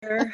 Sure.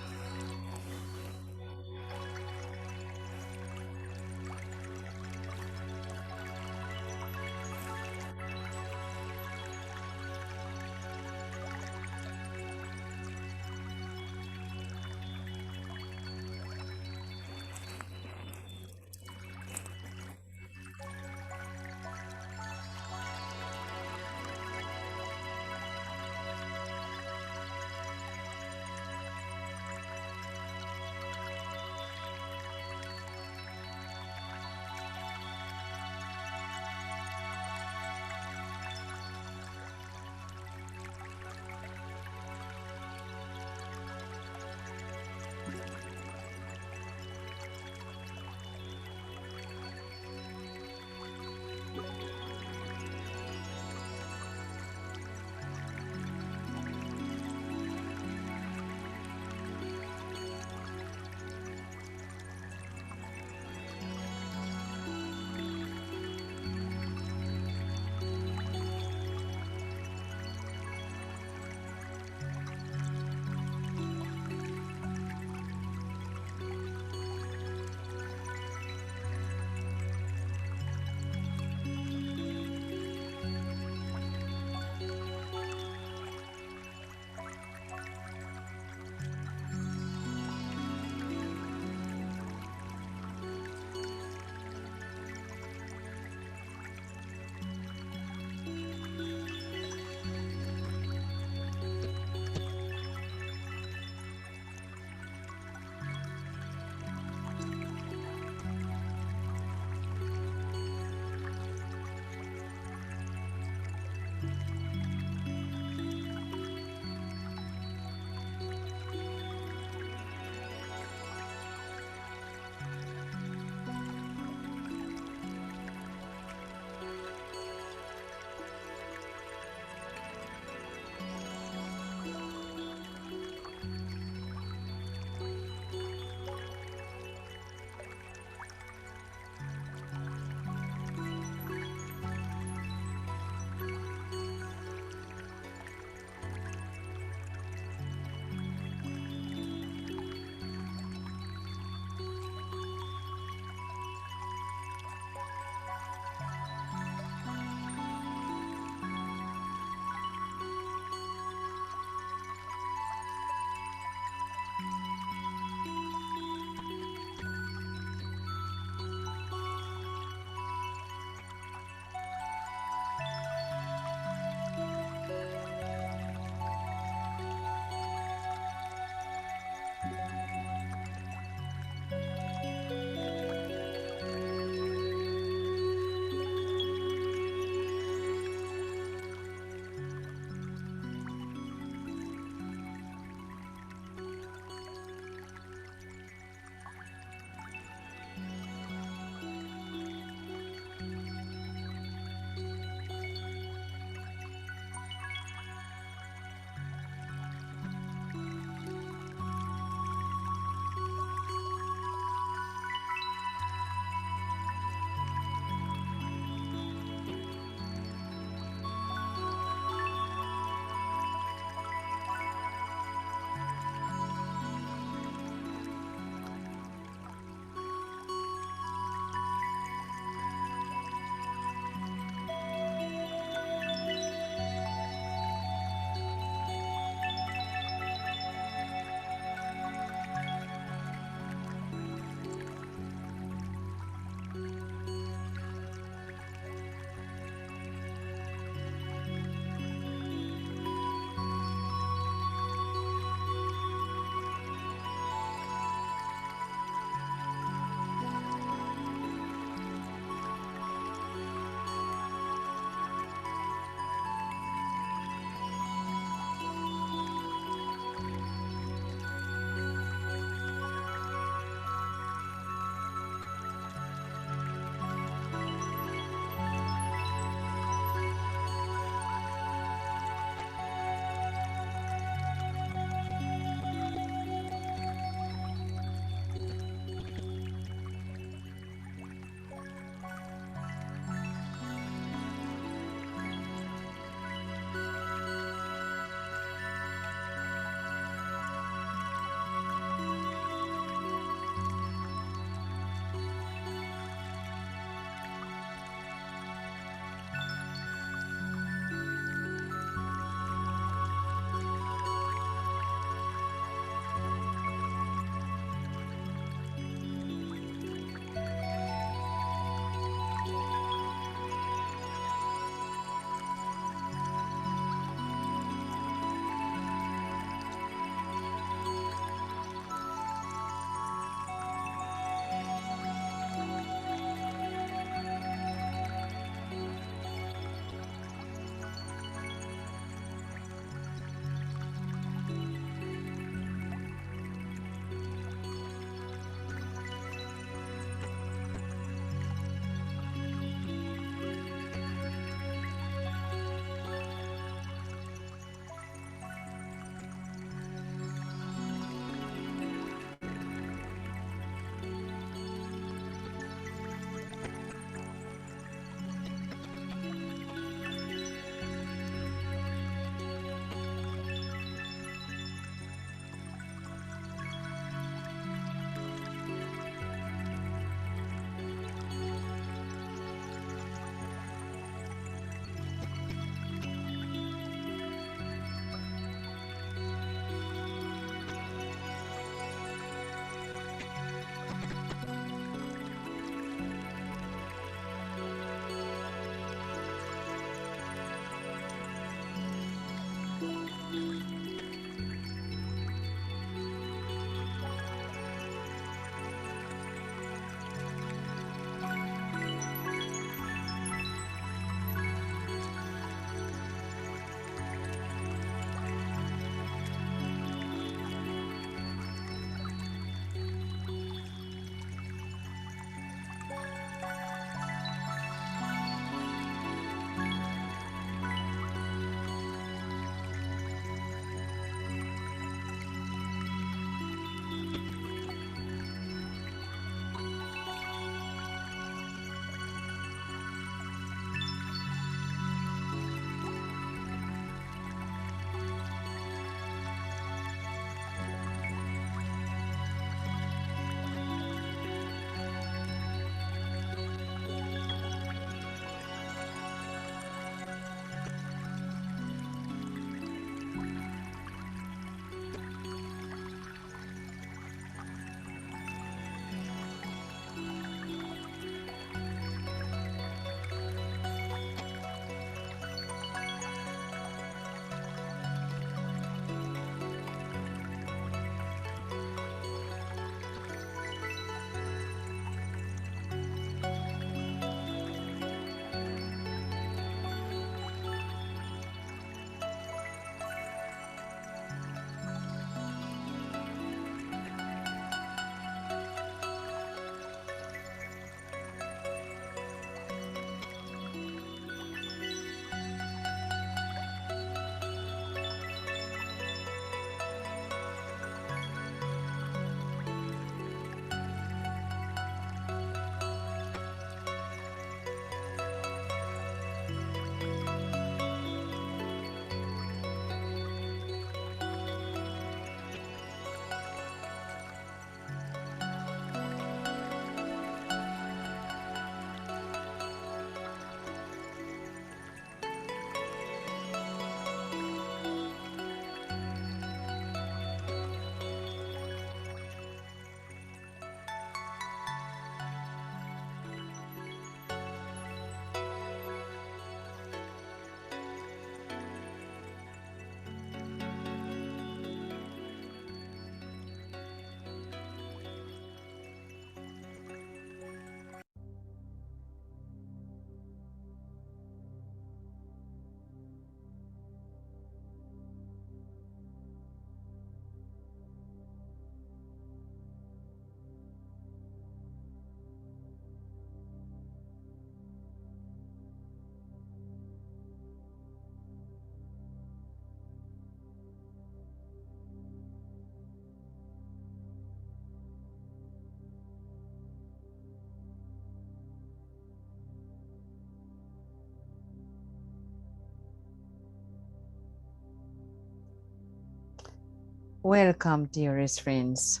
Welcome, dearest friends.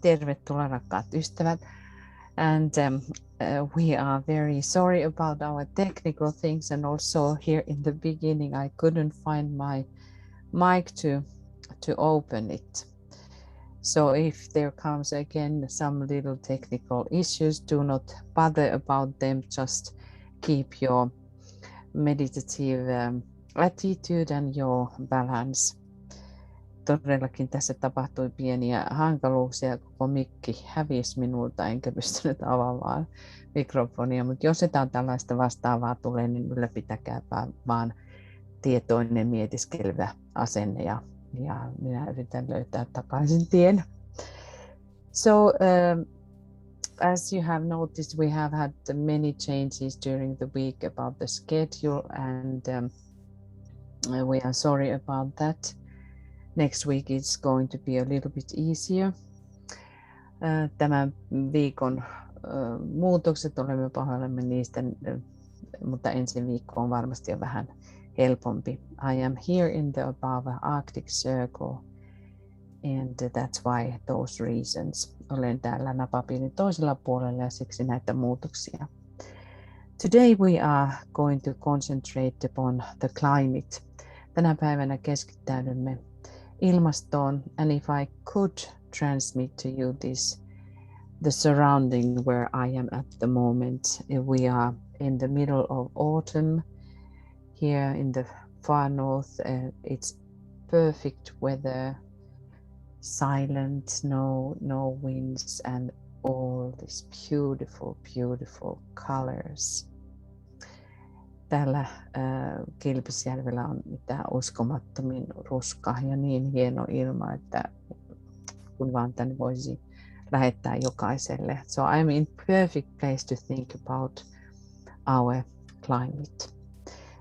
Tervetuloa, rakkaat ystävät. And we are very sorry about our technical things, and also here in the beginning I couldn't find my mic to open it. So if there comes again some little technical issues, do not bother about them. Just keep your meditative attitude and your balance. Todellakin tässä tapahtui pieniä hankaluuksia, koko mikki hävisi minulta, enkä pystynyt avaamaan mikrofonia, mutta jos jotain tällaista vastaavaa tulee, niin ylläpitäkääpä vaan tietoinen mietiskelevä asenne ja minä yritän löytää takaisin tien. So, as you have noticed, we have had many changes during the week about the schedule, and we are sorry about that. Next week it's going to be a little bit easier. Tämän viikon muutokset, olemme pahoillamme niistä, mutta ensi viikko on varmasti jo vähän helpompi. I am here in the above Arctic Circle, and that's why those reasons. Olen täällä napapiirin toisella puolella ja siksi näitä muutoksia. Today we are going to concentrate upon the climate. Tänä päivänä keskittäydymme ilmastoon, and if I could transmit to you the surrounding where I am at the moment, we are in the middle of autumn here in the far north. It's perfect weather, silent, no winds, and all these beautiful colors. Täällä Kilpisjärvellä on mitä uskomattomin ruska ja niin hieno ilma, että kun vaan tänne voisi lähettää jokaiselle. So I'm in perfect place to think about our climate.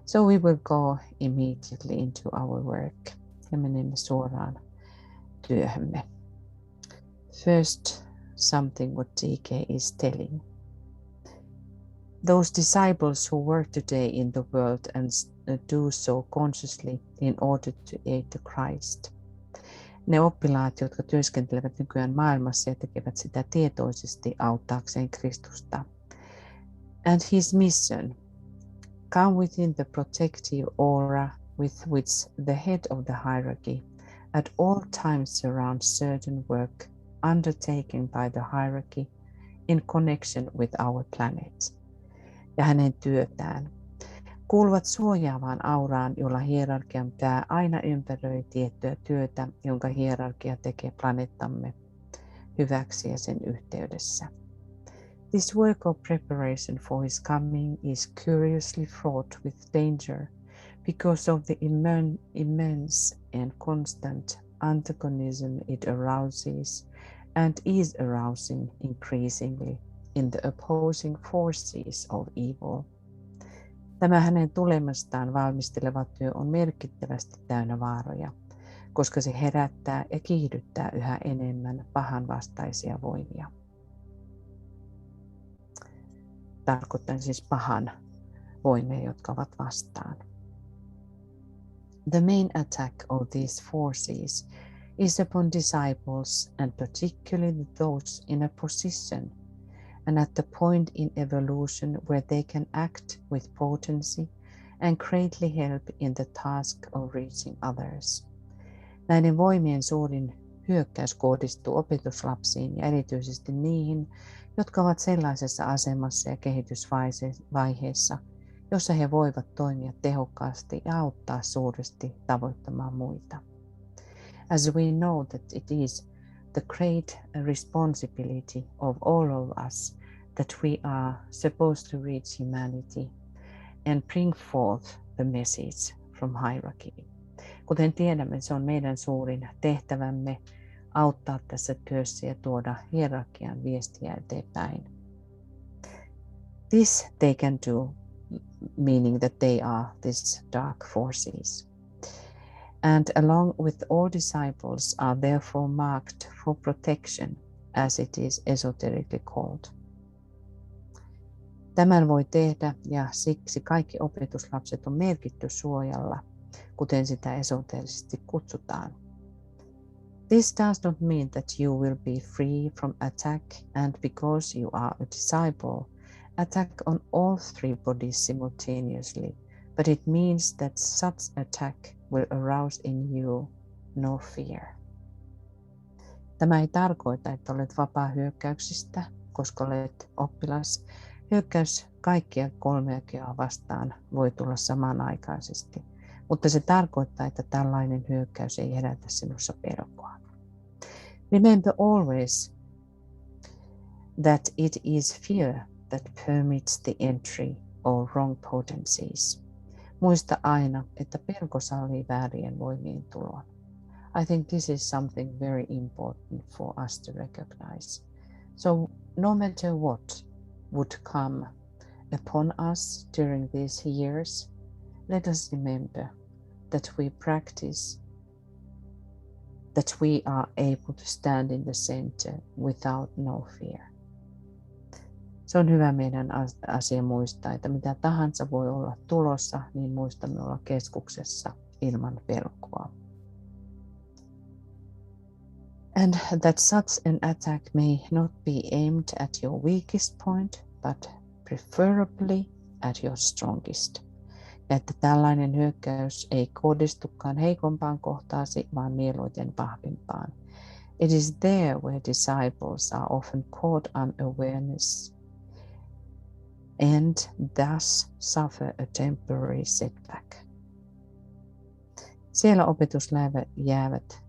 So we will go immediately into our work. Ja menemme suoraan työhömme. First, something what TK is telling. Those disciples who work today in the world and do so consciously in order to aid the Christ. Ne oppilaat, jotka työskentelevät nykyään maailmassa ja tekevät sitä tietoisesti auttaakseen Kristusta. And his mission, come within the protective aura with which the head of the hierarchy at all times surrounds certain work undertaken by the hierarchy in connection with our planet. Ja hänen työtään, kuuluvat suojaavaan auraan, jolla hierarkian pää aina ympäröi tiettyä työtä, jonka hierarkia tekee planeettamme hyväksi ja sen yhteydessä. This work of preparation for his coming is curiously fraught with danger because of the immense and constant antagonism it arouses and is arousing increasingly in the opposing forces of evil. Tämä hänen tulemastaan valmisteleva työ on merkittävästi täynnä vaaroja, koska se herättää ja kiihdyttää yhä enemmän pahan vastaisia voimia. Tarkoitan siis pahan voimia, jotka ovat vastaan. The main attack of these forces is upon disciples, and particularly those in a position and at the point in evolution where they can act with potency and greatly help in the task of reaching others. Näiden voimien suurin hyökkäys kohdistuu opetuslapsiin ja erityisesti niihin, jotka ovat sellaisessa asemassa ja kehitysvaiheessa, jossa he voivat toimia tehokkaasti ja auttaa suuresti tavoittamaan muita. As we know that it is the great responsibility of all of us that we are supposed to reach humanity and bring forth the message from hierarchy. Kuten tiedämme, se on meidän suurin tehtävämme auttaa tässä työssä ja tuoda hierarkian viestiä eteenpäin. This they can do, meaning that they are these dark forces. And along with all disciples are therefore marked for protection, as it is esoterically called. Tämän voi tehdä ja siksi kaikki opetuslapset on merkitty suojalla, kuten sitä esoterisesti kutsutaan. This does not mean that you will be free from attack, and because you are a disciple, attack on all three bodies simultaneously, but it means that such attack will arouse in you no fear. Tämä ei tarkoita, että olet vapaa hyökkäyksistä, koska olet oppilas. Hyökkäys kaikkia kolmea kehoa vastaan voi tulla samanaikaisesti, mutta se tarkoittaa, että tällainen hyökkäys ei herätä sinussa pelkoa. Remember always that it is fear that permits the entry of wrong potencies. Muista aina, että pelko sallii väärien voimien tulon. I think this is something very important for us to recognize. So no matter what would come upon us during these years, let us remember that we practice, that we are able to stand in the center without no fear. Se on hyvä meidän asia muistaa, että mitä tahansa voi olla tulossa, niin muistamme olla keskuksessa ilman pelkoa. And that such an attack may not be aimed at your weakest point, but preferably at your strongest. Ja että tällainen hyökkäys ei kohdistukaan heikompaan kohtaasi, vaan mieluiten vahvimpaan. It is there where disciples are often caught unawareness and thus suffer a temporary setback. Siellä opetusläivät jäävät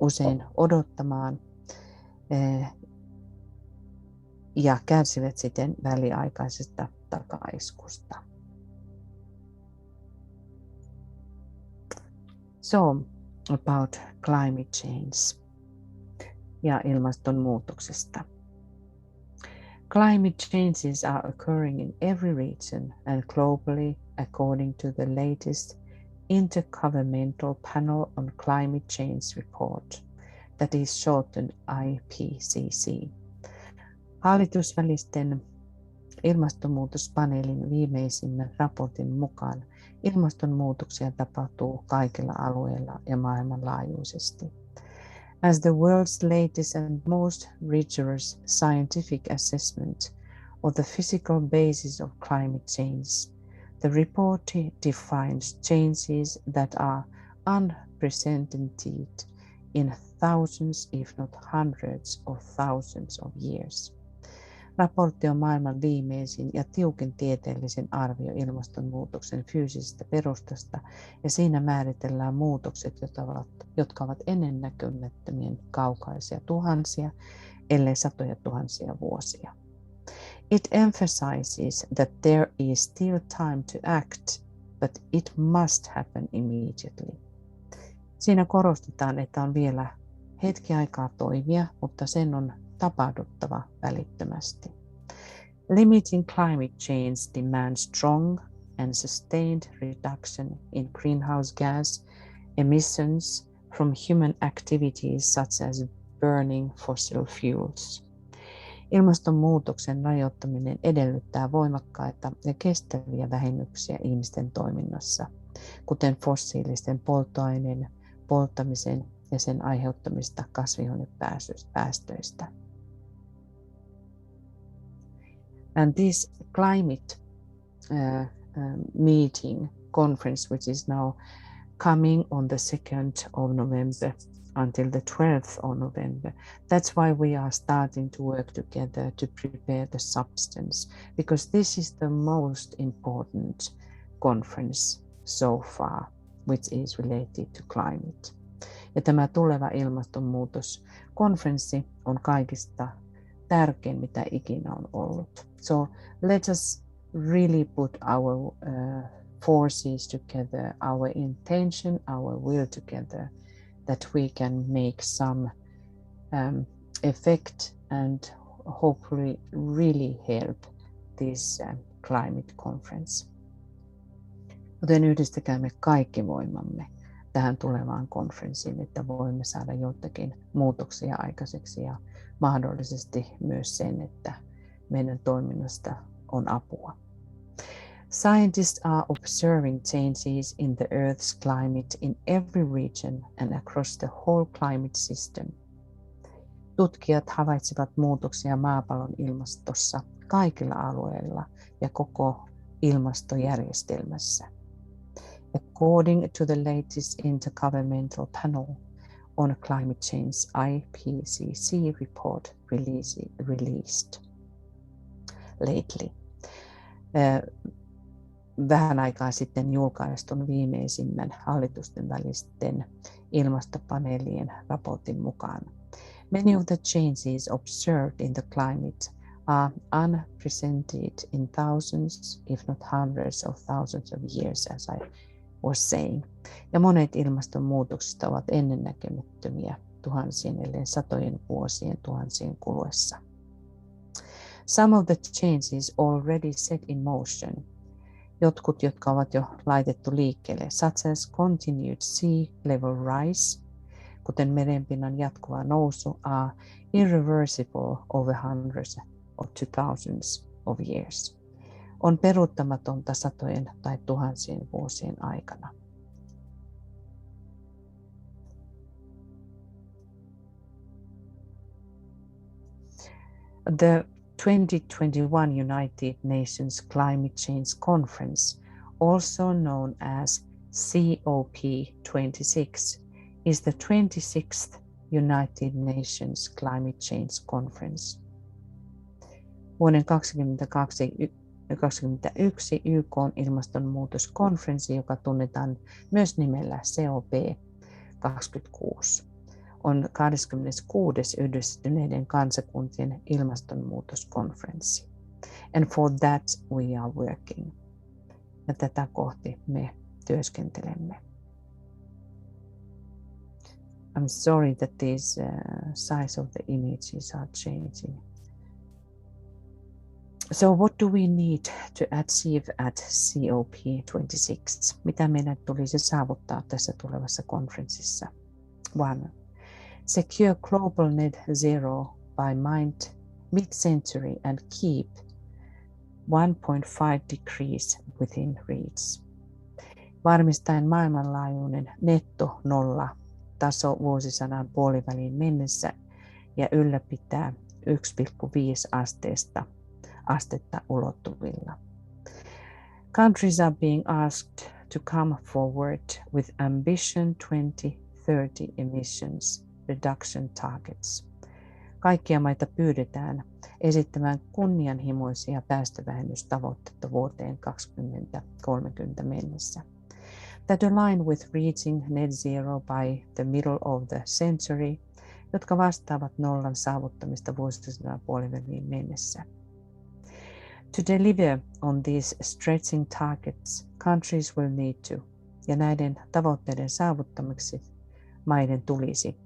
usein odottamaan ja kärsivät siten väliaikaisesta takaiskusta. So, about climate change ja ilmastonmuutoksesta. Climate changes are occurring in every region and globally according to the latest Intergovernmental Panel on Climate Change report, that is shortened IPCC. Hallitusvälisten ilmastonmuutospaneelin viimeisimmän raportin mukaan ilmastonmuutoksia tapahtuu kaikilla alueilla ja maailmanlaajuisesti. As the world's latest and most rigorous scientific assessment of the physical basis of climate change, the report defines changes that are unprecedented in thousands, if not hundreds of thousands of years. Raportti on maailman viimeisin ja tiukin tieteellisen arvio ilmastonmuutoksen fyysisestä perustasta, ja siinä määritellään muutokset, jotka ovat ennennäkemättömien kaukaisia tuhansia, ellei satoja tuhansia vuosia. It emphasizes that there is still time to act, but it must happen immediately. Siinä korostetaan, että on vielä hetki aikaa toimia, mutta sen on tapahduttava välittömästi. Limiting climate change demands strong and sustained reduction in greenhouse gas emissions from human activities such as burning fossil fuels. Ilmastonmuutoksen rajoittaminen edellyttää voimakkaita ja kestäviä vähennyksiä ihmisten toiminnassa, kuten fossiilisten polttoaineiden polttamisen ja sen aiheuttamista kasvihuonepäästöistä. And this climate meeting conference, which is now coming on the 2nd of November until the 12th of November, that's why we are starting to work together to prepare the substance, because this is the most important conference so far, which is related to climate. Ja tämä tuleva ilmastonmuutoskonferenssi on kaikista tärkein, mitä ikinä on ollut. So let us really put our forces together, our intention, our will together, that we can make some effect and hopefully really help this climate conference. Joten yhdistäkäämme kaikki voimamme tähän tulevaan konferenssiin, että voimme saada joitakin muutoksia aikaiseksi ja mahdollisesti myös sen, että meidän toiminnasta on apua. Scientists are observing changes in the Earth's climate in every region and across the whole climate system. Tutkijat havaitsivat muutoksia maapallon ilmastossa kaikilla alueilla ja koko ilmastojärjestelmässä. According to the latest Intergovernmental Panel on Climate Change IPCC report released lately. Vähän aikaa sitten julkaistun viimeisimmän hallitusten välisten ilmastopaneelien raportin mukaan. Many of the changes observed in the climate are unprecedented in thousands, if not hundreds of thousands of years, as I was saying. Ja monet ilmastonmuutoksista ovat ennennäkemättömiä tuhansien, ellei satojen vuosien tuhansien kuluessa. Some of the changes already set in motion. Jotkut, jotka ovat jo laitettu liikkeelle, such as continued sea level rise, kuten merenpinnan jatkuva nousu, are irreversible over hundreds to thousands of years. On peruuttamatonta satojen tai tuhansien vuosien aikana. The 2021 United Nations Climate Change Conference, also known as COP26, is the 26th United Nations Climate Change Conference. Vuoden 2021 YK:n ilmastonmuutoskonferenssi, joka tunnetaan myös nimellä COP26, on 26. Yhdistyneiden kansakuntien ilmastonmuutoskonferenssi. And for that we are working. Ja tätä kohti me työskentelemme. I'm sorry that these size of the images are changing. So what do we need to achieve at COP26? Mitä meidän tulisi saavuttaa tässä tulevassa konferenssissa? 1. Secure global net zero by mid-century and keep 1.5 degrees within reach. Varmistaen maailmanlaajuinen netto nolla taso vuosisadan puoliväliin mennessä ja ylläpitää 1,5 astetta ulottuvilla. Countries are being asked to come forward with ambition 2030 emissions reduction targets. Kaikkia maita pyydetään esittämään kunnianhimoisia päästövähennystavoitteita vuoteen 2030 mennessä. That align with reaching net zero by the middle of the century, jotka vastaavat nollan saavuttamista vuosisadan puoliväliin mennessä. To deliver on these stretching targets, countries will need to, ja näiden tavoitteiden saavuttamiseksi maiden tulisi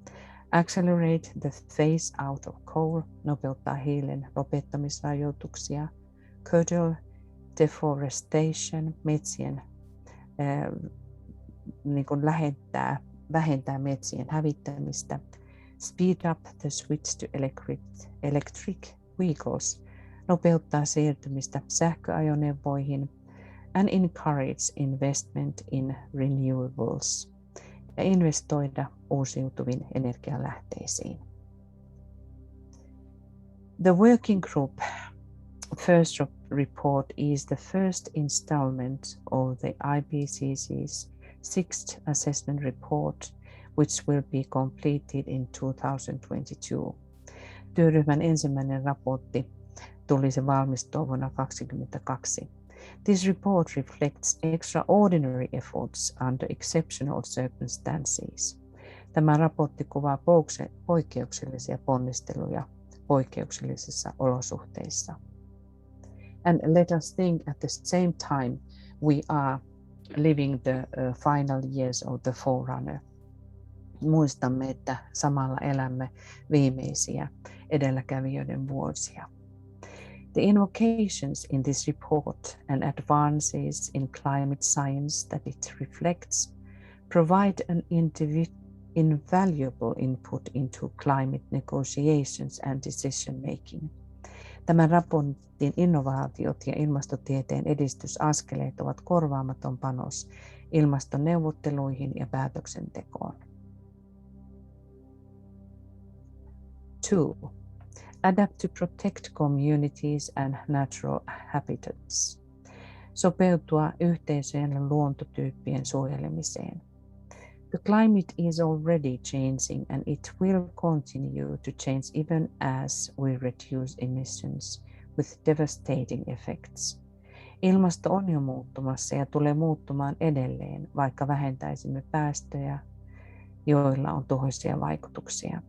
accelerate the phase out of coal, nopeuttaa hiilen lopettamisrajoituksia, curtail deforestation, metsien vähentää metsien hävittämistä, speed up the switch to electric vehicles, nopeuttaa siirtymistä sähköajoneuvoihin, and encourage investment in renewables, ja investoida uusiutuviin energialähteisiin. The working group first report is the first installment of the IPCC's sixth assessment report, which will be completed in 2022. Työryhmän ensimmäinen raportti tulisi valmistua vuonna 2022. This report reflects extraordinary efforts under exceptional circumstances. Tämä raportti kuvaa poikkeuksellisia ponnisteluja poikkeuksellisissa olosuhteissa. And let us think at the same time we are living the final years of the Forerunner. Muistamme, että samalla elämme viimeisiä edelläkävijöiden vuosia. The invocations in this report and advances in climate science that it reflects provide an invaluable input into climate negotiations and decision making. Tämän raportin innovaatiot ja ilmastotieteen edistysaskeleet ovat korvaamaton panos ilmastoneuvotteluihin ja päätöksentekoon. 2. Adapt to protect communities and natural habitats. Sopeutua yhteisöjen ja luontotyyppien suojelemiseen. The climate is already changing and it will continue to change even as we reduce emissions with devastating effects. Ilmasto on jo muuttumassa ja tulee muuttumaan edelleen, vaikka vähentäisimme päästöjä, joilla on tuhoisia vaikutuksia.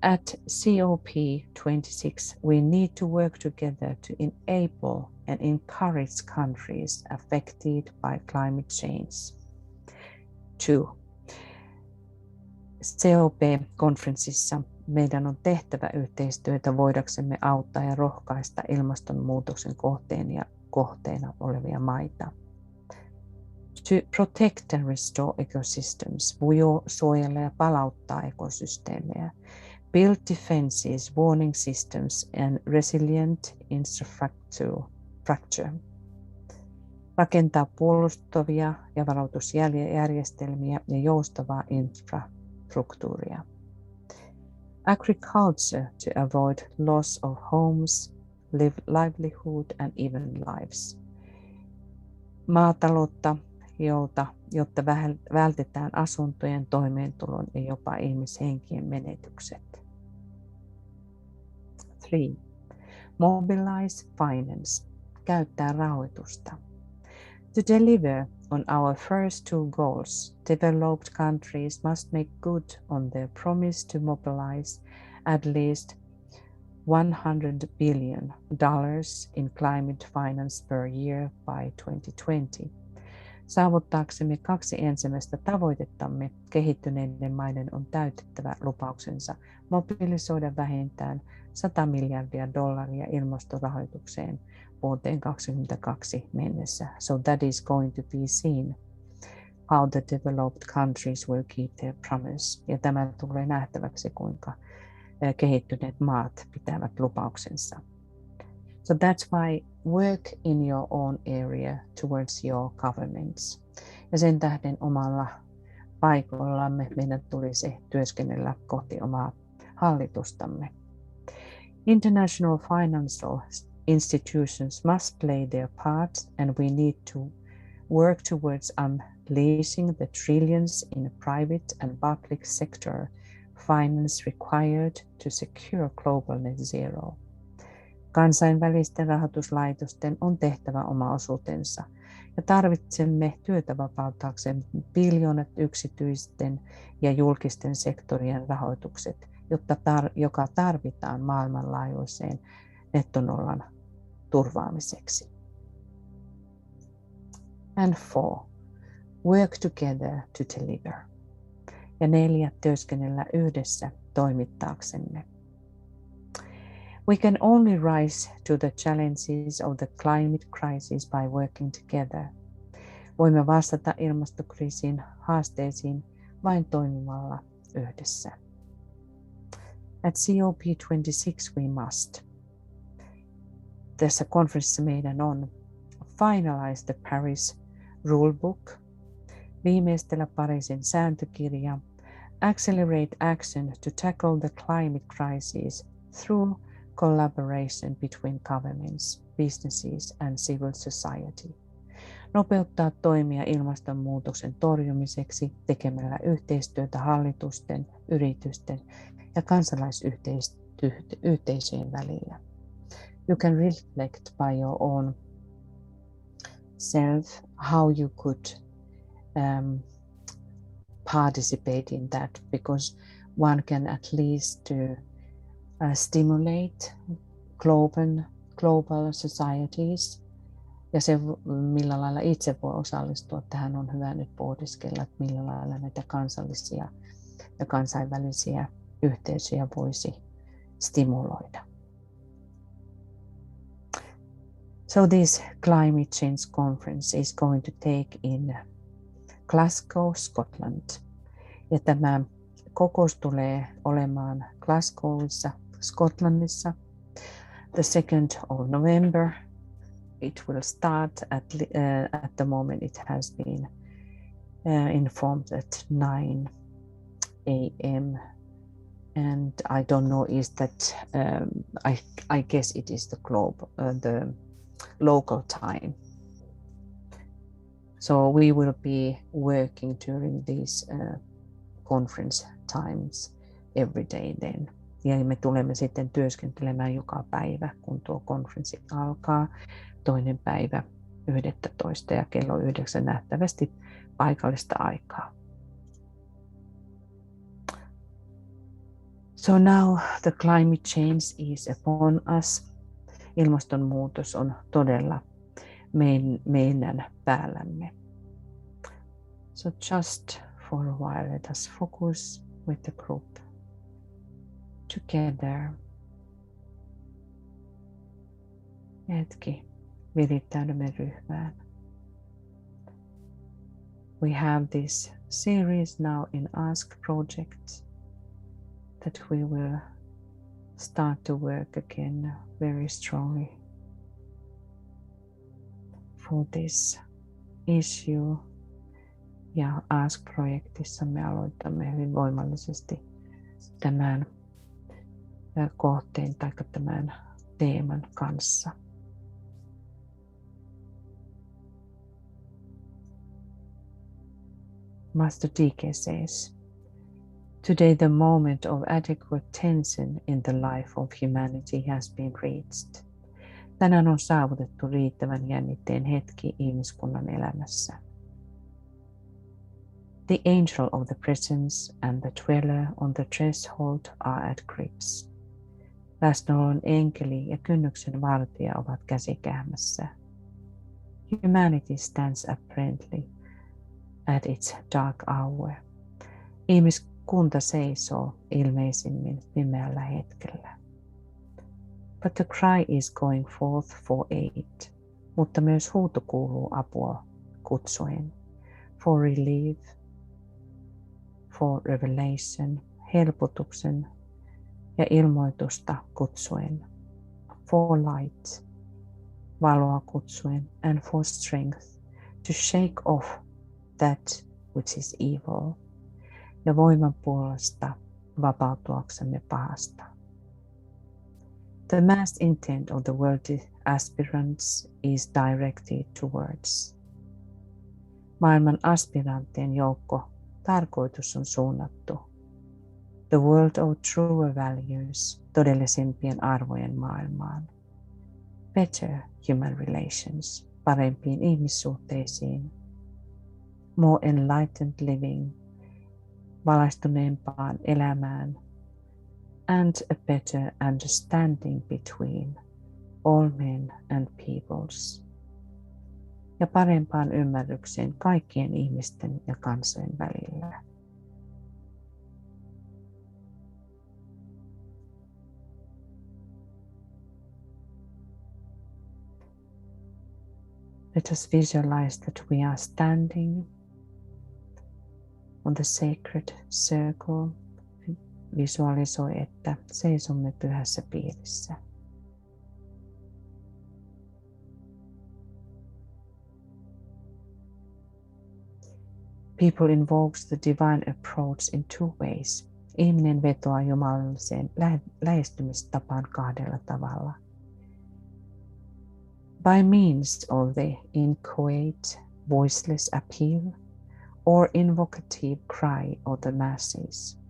At COP26, we need to work together to enable and encourage countries affected by climate change. 2. COP-konferenssissa meidän on tehtävä yhteistyötä voidaksemme auttaa ja rohkaista ilmastonmuutoksen kohteena olevia maita. To protect and restore ecosystems, suojella ja palauttaa ekosysteemejä. Build defenses, warning systems and resilient infrastructure. Rakentaa puolustavia ja varoitusjärjestelmiä ja joustavaa infrastruktuuria. Agriculture to avoid loss of homes, livelihood and even lives. Maataloutta, jotta vältetään asuntojen, toimeentulon ja jopa ihmishenkien menetykset. 3. Mobilize finance. Käyttää rahoitusta. To deliver on our first 2 goals, developed countries must make good on their promise to mobilize at least $100 billion in climate finance per year by 2020. Saavuttaaksemme 2 ensimmäistä tavoitettamme, kehittyneiden maiden on täytettävä lupauksensa mobilisoida vähintään $100 miljardia ilmastorahoitukseen vuoteen 2022 mennessä. So that is going to be seen how the developed countries will keep their promise. Ja tämä tulee nähtäväksi, kuinka kehittyneet maat pitävät lupauksensa. So that's why work in your own area towards your governments. Ja sen tähden omalla paikollamme meidän tulisi työskennellä kohti omaa hallitustamme. International financial institutions must play their part and we need to work towards unleashing the trillions in private and public sector finance required to secure global net zero. Kansainvälisten rahoituslaitosten on tehtävä oma osuutensa ja tarvitsemme työtä vapauttaaksemme biljoonat yksityisten ja julkisten sektorien rahoitukset, joka tarvitaan maailmanlaajuiseen nettonollan turvaamiseksi. And 4. Work together to deliver. Ja 4. Työskennellä yhdessä toimittaaksemme. We can only rise to the challenges of the climate crisis by working together. Voimme vastata ilmastokriisin haasteisiin vain toimimalla yhdessä. At COP26 we must. Tässä konferenssissa meidän on finalize the Paris Rulebook, viimeistellä Pariisin sääntökirja, accelerate action to tackle the climate crisis through collaboration between governments, businesses and civil society. Nopeuttaa toimia ilmastonmuutoksen torjumiseksi tekemällä yhteistyötä hallitusten, yritysten ja kansalaisyhteisöjen välillä. You can reflect by your own self how you could participate in that, because one can at least stimulate global societies. Ja se, millä lailla itse voi osallistua tähän, on hyvä nyt pohdiskella, että millä lailla näitä kansallisia ja kansainvälisiä yhteisöjä voisi stimuloida. So this climate change conference is going to take in Glasgow, Scotland. Ja tämä kokous tulee olemaan Glasgowissa, Skotlannissa. the 2nd of November. It will start at the moment. It has been informed at 9 a.m. and I don't know, is that I guess it is the local time. So we will be working during these conference times every day then. Ja me tulemme sitten työskentelemään joka päivä, kun tuo konferenssi alkaa. 2. päivä 11. ja kello 9 nähtävästi paikallista aikaa. So now the climate change is upon us. Ilmastonmuutos on todella meidän päällämme. So just for a while, let us focus with the group together. Hetki, virittäydymme ryhmään. We have this series now in Ask Project that we will start to work again very strongly for this issue. Ja Ask-projektissa me aloitamme hyvin voimallisesti tämän kohteen tai tämän teeman kanssa. Master DK says, today the moment of adequate tension in the life of humanity has been reached. Tänään on saavutettu riittävän jännitteen hetki ihmiskunnan elämässä. The angel of the presence and the dweller on the threshold are at grips. Läsnäolon enkeli ja kynnyksen vartija ovat käsikähmässä. Humanity stands apparently at its dark hour. Ihmiskunta seisoo ilmeisimmin pimeällä hetkellä. But the cry is going forth for aid. Mutta myös huuto kuuluu apua kutsuen. For relief, for revelation, helpotuksen ja ilmoitusta kutsuen. For light, valoa kutsuen, and for strength, to shake off that which is evil, ja voiman puolesta vapautuaksemme pahasta. The mass intent of the worldly aspirants is directed towards. Maailman aspiranttien joukko tarkoitus on suunnattu. The world of truer values, todellisimpien arvojen maailmaan. Better human relations, parempiin ihmissuhteisiin. More enlightened living, valaistuneempaan elämään. And a better understanding between all men and peoples. Ja parempaan ymmärrykseen kaikkien ihmisten ja kansojen välillä. Let us visualize that we are standing on the sacred circle. Visualisoi, että seisomme pyhässä piirissä. People invokes the divine approach in two ways. Ihminen vetoaa jumalalliseen lähestymistapaan kahdella tavalla. By means of the inchoate, voiceless appeal or invocative cry of the masses.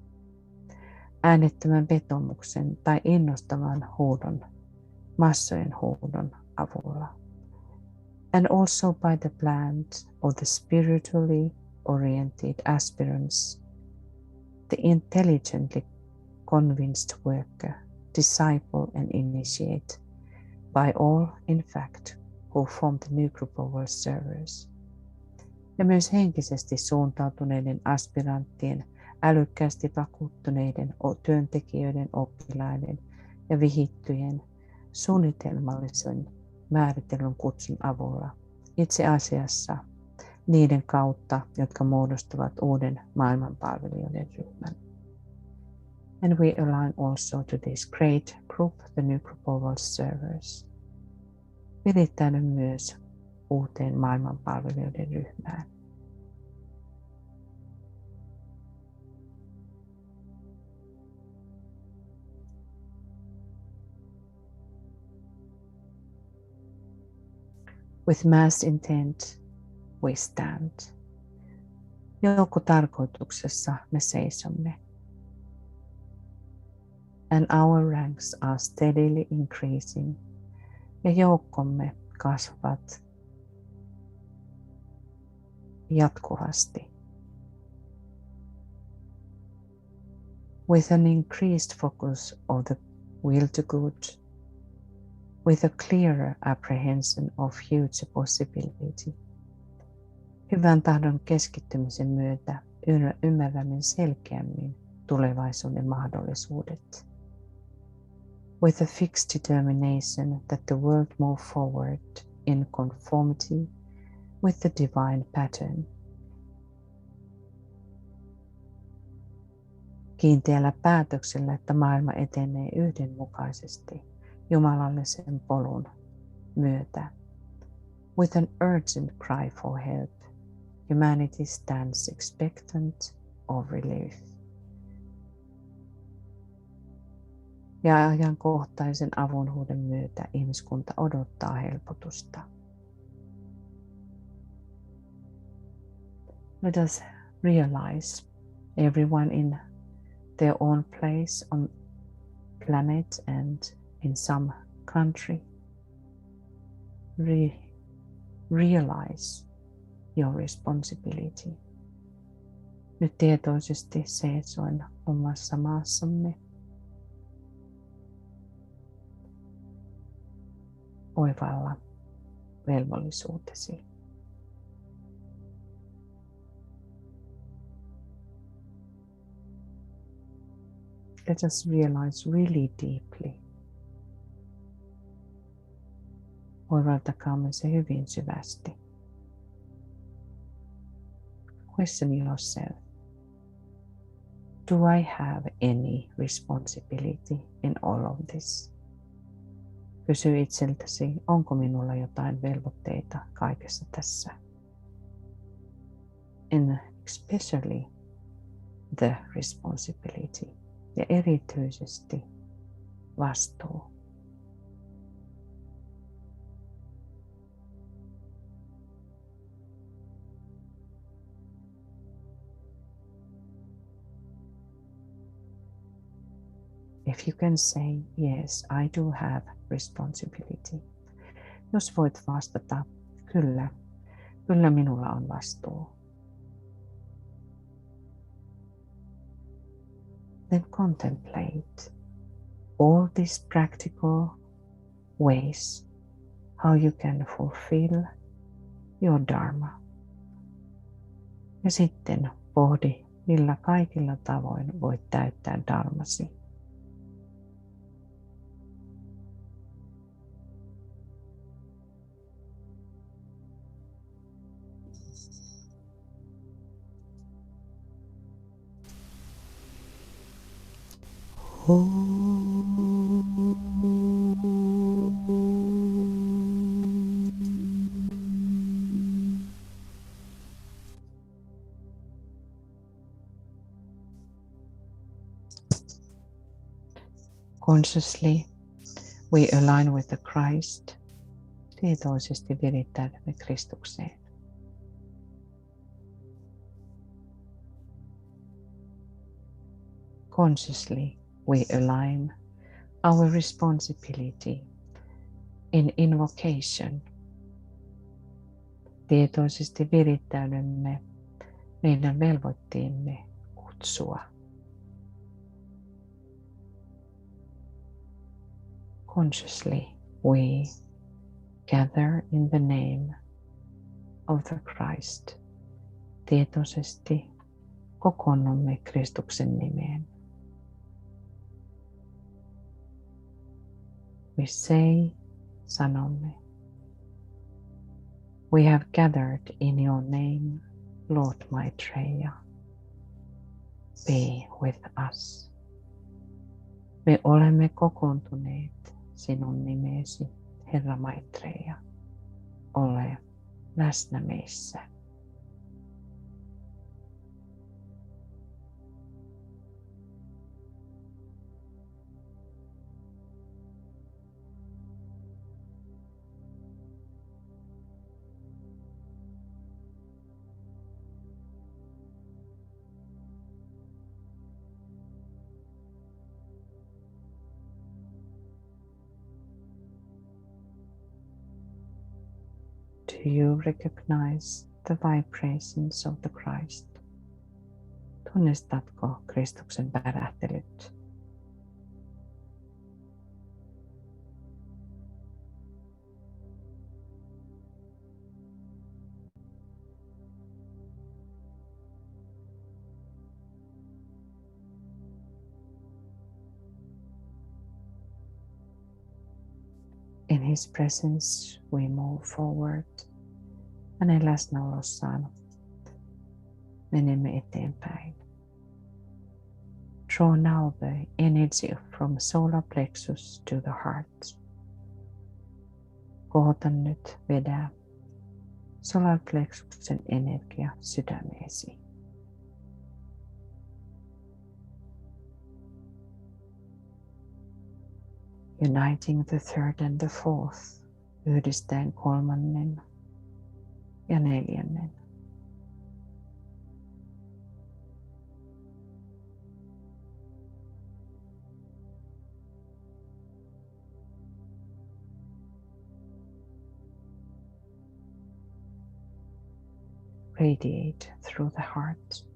Äänettömän vetomuksen tai innostavan huudon, massojen huudon avulla. And also by the plant of the spiritually oriented aspirants, the intelligently convinced worker, disciple and initiate, by all in fact who form the new group of world servers. Ja myös henkisesti suuntautuneiden aspiranttien, älykkäästi vakuuttuneiden työntekijöiden, oppilaiden ja vihittyjen suunnitelmallisen määritellyn kutsun avulla. Itse asiassa niiden kautta, jotka muodostavat uuden maailmanpalvelijoiden ryhmän. And we align also to this great group, the new group of all servers. Virittäydyn myös uuteen maailmanpalvelijoiden ryhmään. With mass intent, we stand. Joukkotarkoituksessa me seisomme. And our ranks are steadily increasing. Ja joukkomme kasvavat jatkuvasti. With an increased focus of the will to good, with a clearer apprehension of future possibility. Hyvän tahdon keskittymisen myötä ymmärrämme selkeämmin tulevaisuuden mahdollisuudet. With a fixed determination that the world move forward in conformity with the divine pattern. Kiinteällä päätöksellä, että maailma etenee yhdenmukaisesti jumalallisen polun myötä. With an urgent cry for help, humanity stands expectant of relief. Ja ajankohtaisen avunhuudon myötä ihmiskunta odottaa helpotusta. Let us realize everyone in their own place on planet and in some country. Realize your responsibility. Nyt tietoisesti seisoin omassa maassamme. Oivalla velvollisuutesi. Let us realize really deeply. Oivaltakaamme se hyvin syvästi. Question yourself. Do I have any responsibility in all of this? Kysy itseltäsi, onko minulla jotain velvoitteita kaikessa tässä? And especially the responsibility. Ja erityisesti vastuu. If you can say, yes, I do have responsibility. Jos voit vastata, kyllä minulla on vastuu. Then contemplate all these practical ways how you can fulfill your dharma. Ja sitten pohdi, millä kaikilla tavoin voit täyttää dharmasi. Consciously we align with the Christ. Tietoisesti virittäydymme Kristukseen. Consciously we align our responsibility in invocation. Tietoisesti virittäydymme meidän velvoitteemme kutsua. Consciously we gather in the name of the Christ. Tietoisesti kokoonnumme Kristuksen nimeen. We say, sanomme, we have gathered in your name, Lord Maitreya. Be with us. Me olemme kokoontuneet sinun nimesi, Herra Maitreya. Ole läsnä meissä. Do you recognize the vibrations of the Christ? Tunnistatko Kristuksen pärähtelyt? In his presence we move forward. Hänen läsnäolossaan menemme eteenpäin. Draw now the energy from solar plexus to the heart. Kohota nyt, vedä solar plexuksen energia sydämeesi. Uniting the third and the fourth, yhdistäen kolmannen ja neljännen. Radiate through the heart.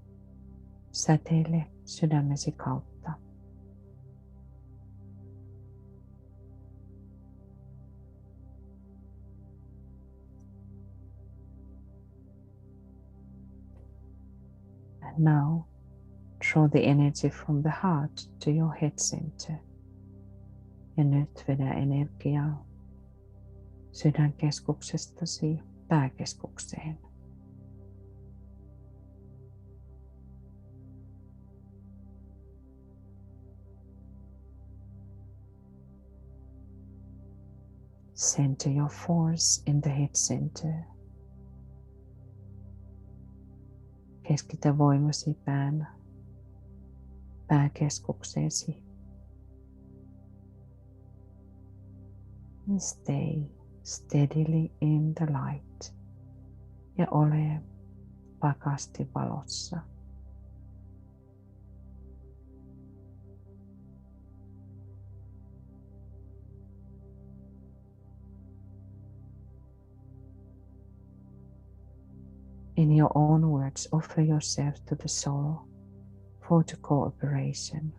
Säteile sydämesi kautta. And now, draw the energy from the heart to your head center. Ja nyt vedä energiaa sydänkeskuksestasi pääkeskukseen. Center your force in the head center. Keskitä voimasi pääkeskukseesi. And stay steadily in the light. Ja ole vakaasti valossa. In your own words, offer yourself to the soul for the cooperation.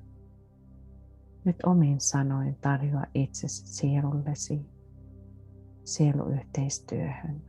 Nyt omin sanoin tarjoa itsesi sielullesi sieluyhteistyöhön.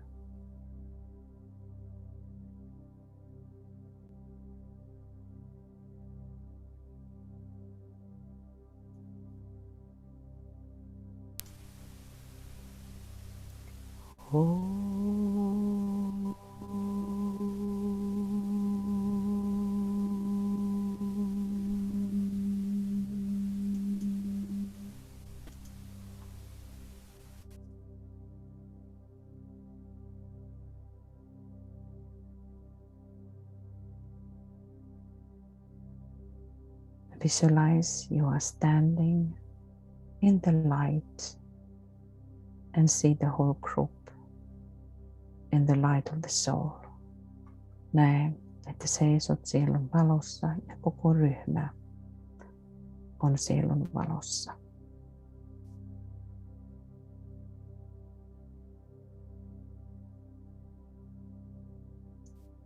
Visualize you are standing in the light and see the whole group in the light of the soul. Näe, että seisot sielun valossa ja koko ryhmä on sielun valossa.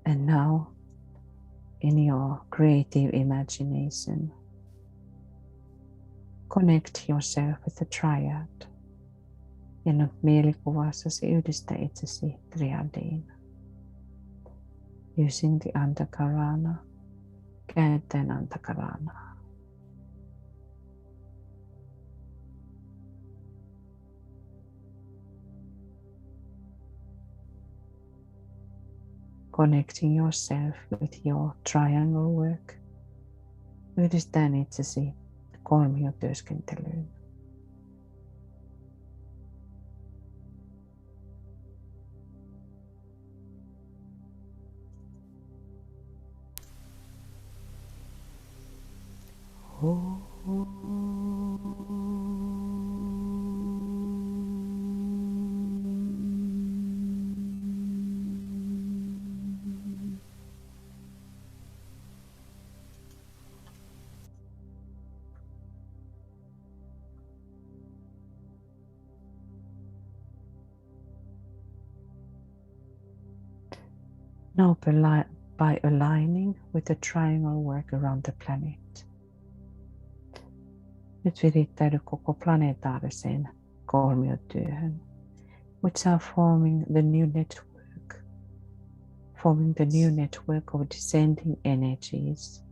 And now, in your creative imagination, connect yourself with the triad. Ja nyt mielikuvassasi yhdistä itsesi triadiin. Using the Antakarana, käyttäen Antakaranaa. Connecting yourself with your triangle work. Yhdistäen itsesi kolmiotyöskentelyyn. Now by aligning with the triangle work around the planet. Nyt virittäydy koko planetaariseen kolmiotyöhön, which are forming the new network of descending energies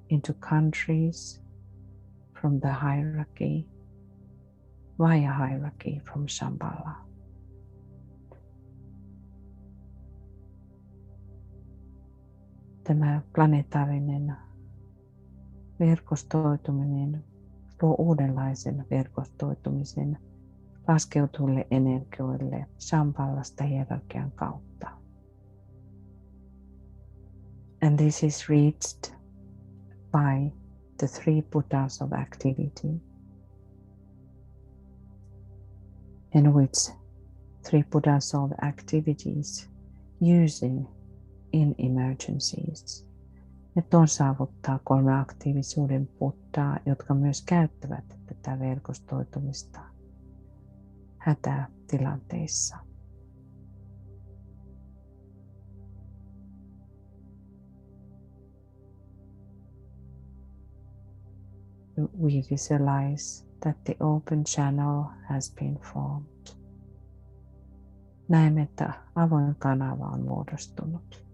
into countries from the hierarchy, via hierarchy from Shambhala. Tämä planetaarinen verkostoituminen luo uudenlaisen verkostoitumisen laskeutuville energioille Shambhalasta hierarkian kautta. And this is reached by the three Buddhas of activity, in which three Buddhas of activities using in emergencies. Ne tuon saavuttaa 3 aktiivisuuden Buddhaa, jotka myös käyttävät tätä verkostoitumista hätätilanteissa. We visualize that the open channel has been formed. Näemme, että avoin kanava on muodostunut.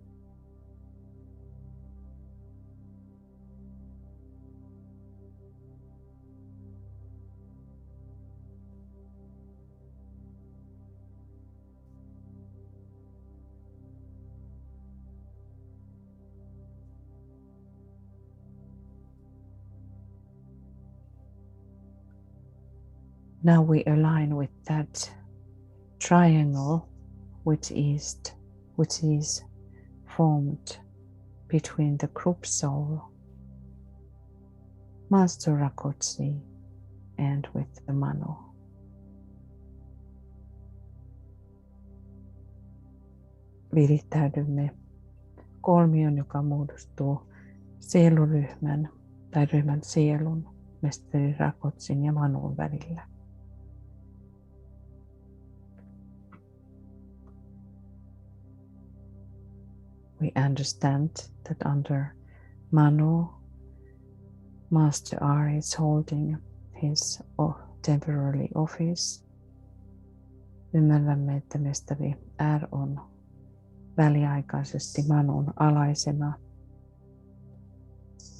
Now we align with that triangle which is formed between the group soul, Master Rakotsi, and with the Mano. Virittäydymme kolmion, joka muodostuu sieluryhmän tai ryhmän sielun, mestari Rakotsin ja Manun välillä. We understand that under Manu, Master R is holding his temporary office. Ymmärrämme, että mestari R on väliaikaisesti Manun alaisena.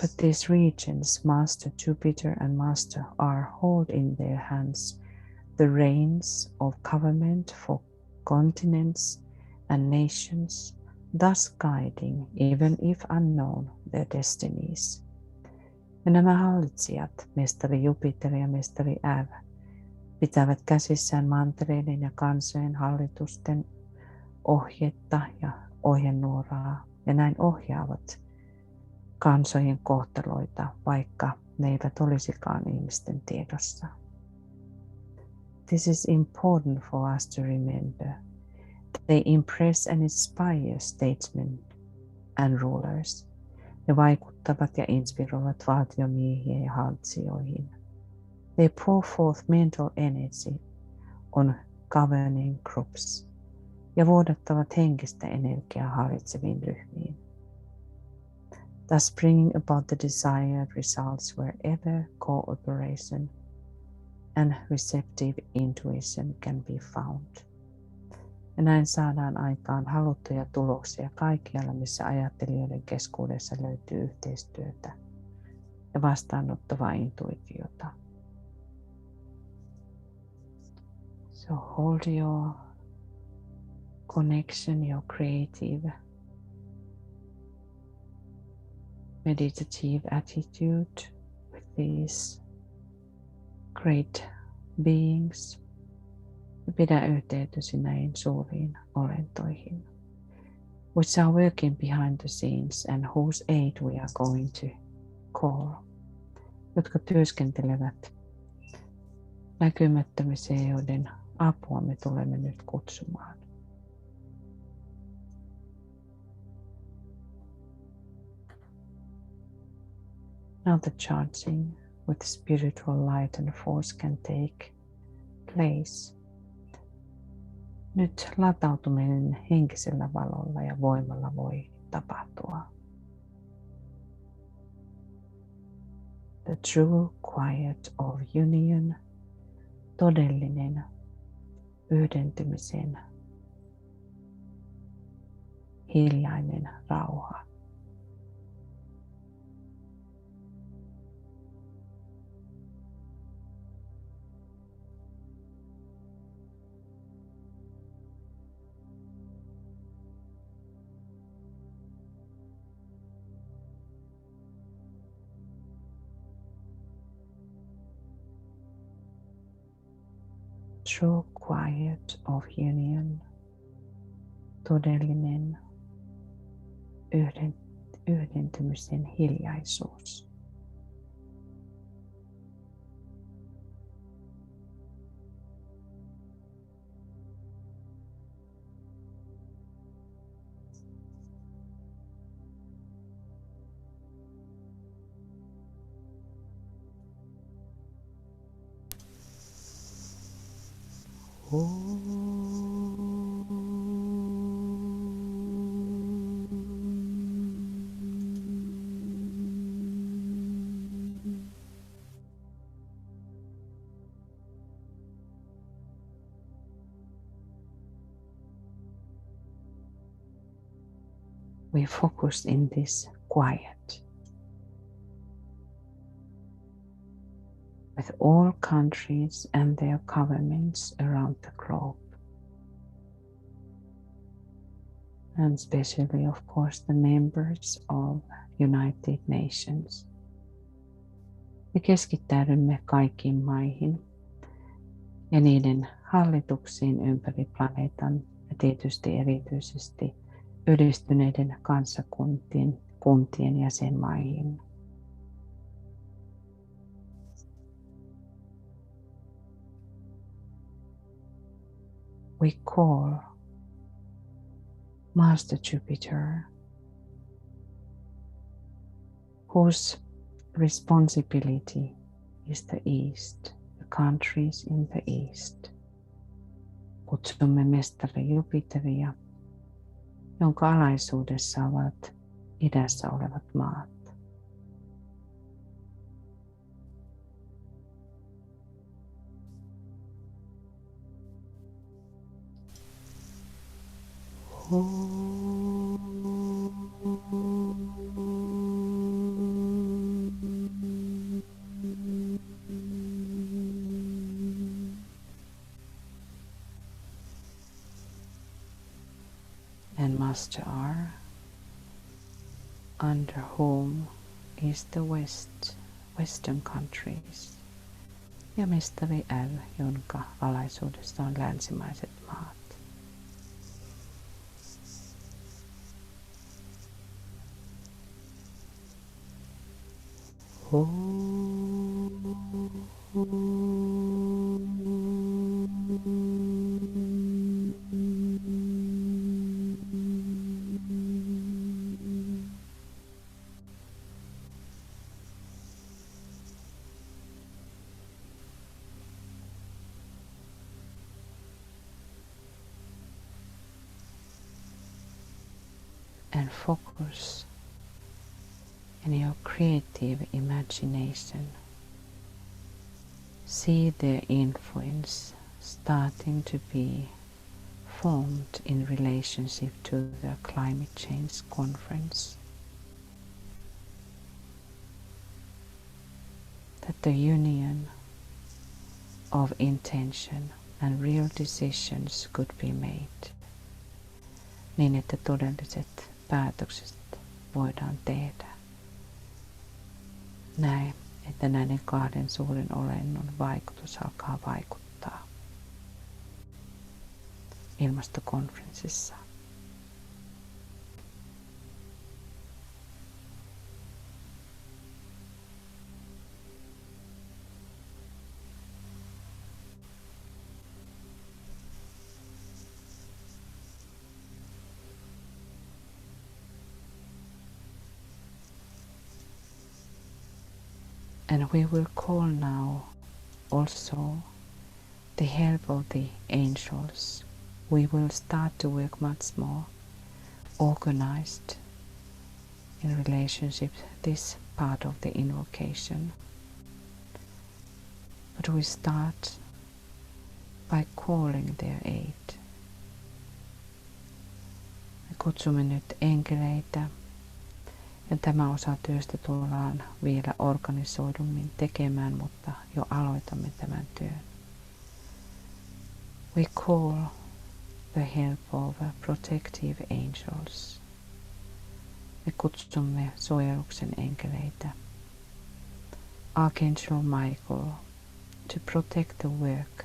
But these regions, Master Jupiter and Master R, hold in their hands the reins of government for continents and nations, thus guiding, even if unknown, their destinies. Ja nämä hallitsijat, mestari Jupiter ja mestari R, pitävät käsissään mantereiden ja kansojen hallitusten ohjetta ja ohjenuoraa, ja näin ohjaavat kansojen kohtaloita, vaikka ne eivät olisikaan ihmisten tiedossa. This is important for us to remember. They impress and inspire statesmen and rulers. Ne vaikuttavat ja inspiroivat valtiomiehiä ja hallitsijoihin. They pour forth mental energy on governing groups ja vuodattavat henkistä energiaa hallitseviin ryhmiin. Thus bringing about the desired results wherever cooperation and receptive intuition can be found. Ja näin saadaan aikaan haluttuja tuloksia kaikkialla, missä ajattelijoiden keskuudessa löytyy yhteistyötä ja vastaanottavaa intuitiota. So hold your connection, your creative, meditative attitude with these great beings. Pidä yhteytesi näihin suuriin olentoihin, which are working behind the scenes and whose aid we are going to call, jotka työskentelevät näkymättömissä, joiden apua me tulemme nyt kutsumaan. Now the charging with spiritual light and force can take place. Nyt latautuminen henkisellä valolla ja voimalla voi tapahtua. The true quiet of union, todellinen yhdentymisen hiljainen rauha. True quiet of union, todellinen yhdentymisen hiljaisuus. We focus in this quiet with all countries and their governments around the globe. And especially, of course, the members of United Nations. Me keskittäydymme kaikkiin maihin ja niiden hallituksiin ympäri planeetan ja tietysti erityisesti yhdistyneiden kansakuntien jäsenmaihin. We call Master Jupiter, whose responsibility is the East, the countries in the East. Kutsumme mestari Jupiteria, jonka alaisuudessa ovat idässä olevat maat. And Master R, under whom is the Western countries, ja mestari L, jonka alaisuudessa on länsimaiset maat. And focus in your creative imagination. See their influence starting to be formed in relationship to the climate change conference. That the union of intention and real decisions could be made, niin että todelliset päätökset voidaan tehdä. Näin että näiden kahden suuren olennon vaikutus alkaa vaikuttaa ilmastokonferenssissa. And we will call now also the help of the angels. We will start to work much more organized in relationship to this part of the invocation. But we start by calling their aid. Me kutsumme nyt enkeleitä. Ja tämä osa työstä tullaan vielä organisoidummin tekemään, mutta jo aloitamme tämän työn. We call the help of protective angels. Me kutsumme suojeluksen enkeleitä. Archangel Michael to protect the work.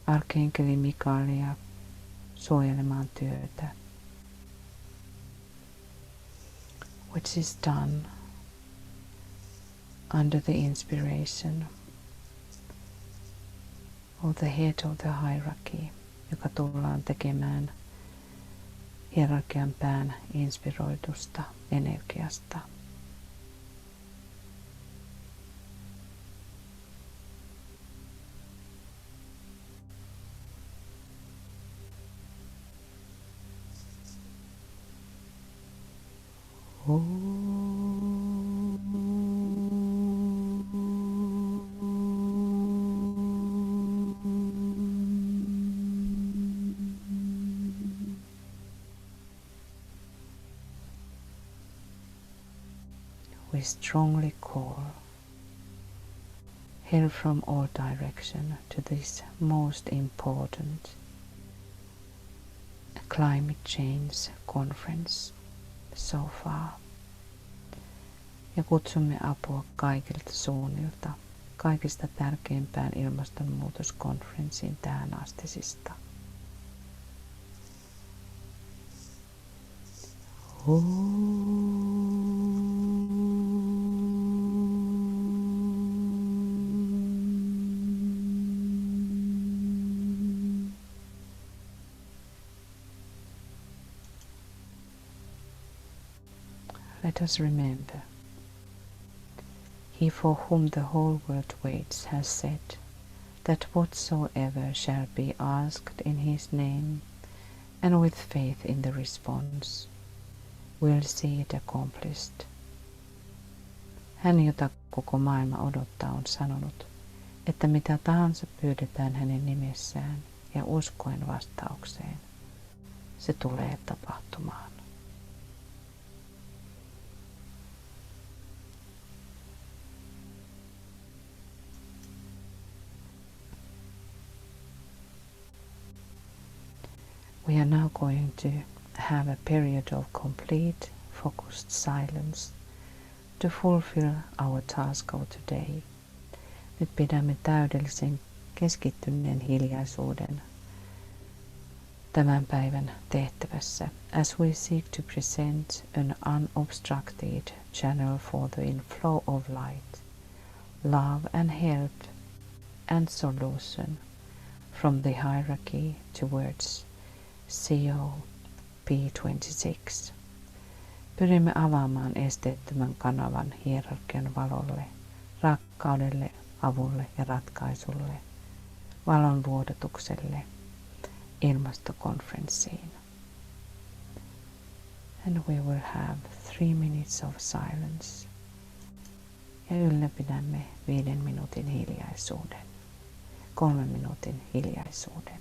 Arkenkeli Mikaelia suojelemaan työtä. Which is done under the inspiration of the head of the hierarchy, joka tullaan tekemään hierarkian pään inspiroitusta energiasta. We strongly call help from all direction to this most important climate change conference so far. Ja kutsumme apua kaikilta suunnilta, kaikista tärkeimpään ilmastonmuutoskonferenssiin tähän astisista. Let us remember, he for whom the whole world waits has said that whatsoever shall be asked in his name, and with faith in the response, will see it accomplished. Hän, jota koko maailma odottaa, on sanonut, että mitä tahansa pyydetään hänen nimessään ja uskoen vastaukseen, se tulee tapahtumaan. We are now going to have a period of complete focused silence to fulfill our task of today. Nyt pidämme täydellisen keskittyneen hiljaisuuden tämän päivän tehtävässä, as we seek to present an unobstructed channel for the inflow of light, love and help and solution from the hierarchy towards COP26. Pyrimme avaamaan esteettömän kanavan hierarkian valolle, rakkaudelle, avulle ja ratkaisulle, valon vuodatukselle, ilmastokonferenssiin. And we will have 3 minutes of silence. Ja ylläpidämme 5 minuutin hiljaisuuden, 3 minuutin hiljaisuuden.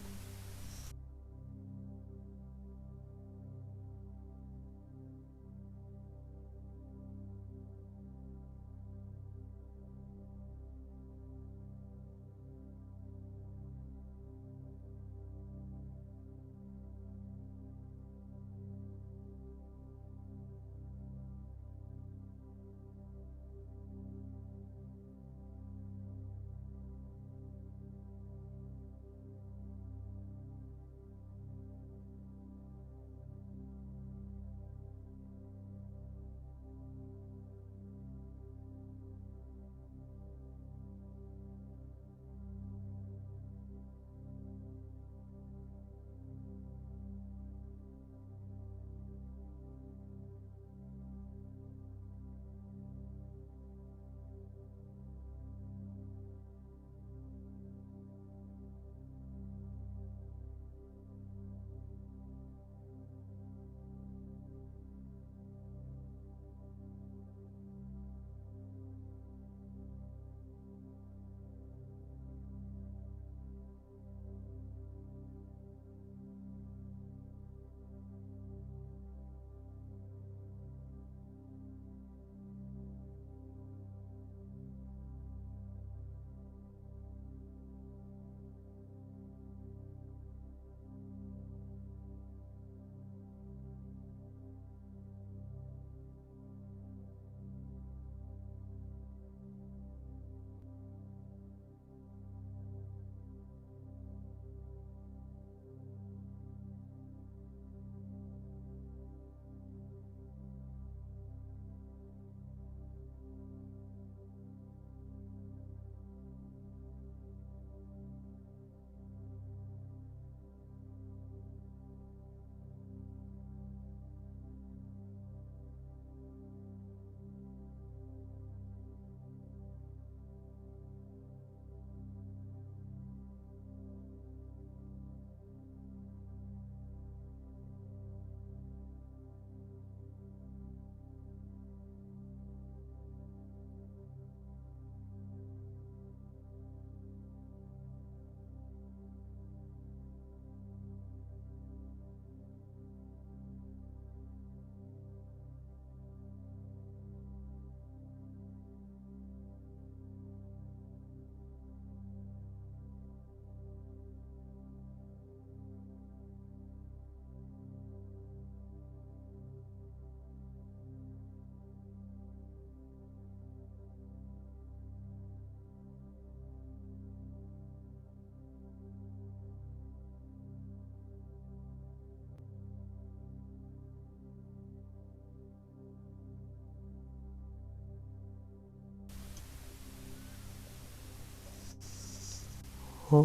Now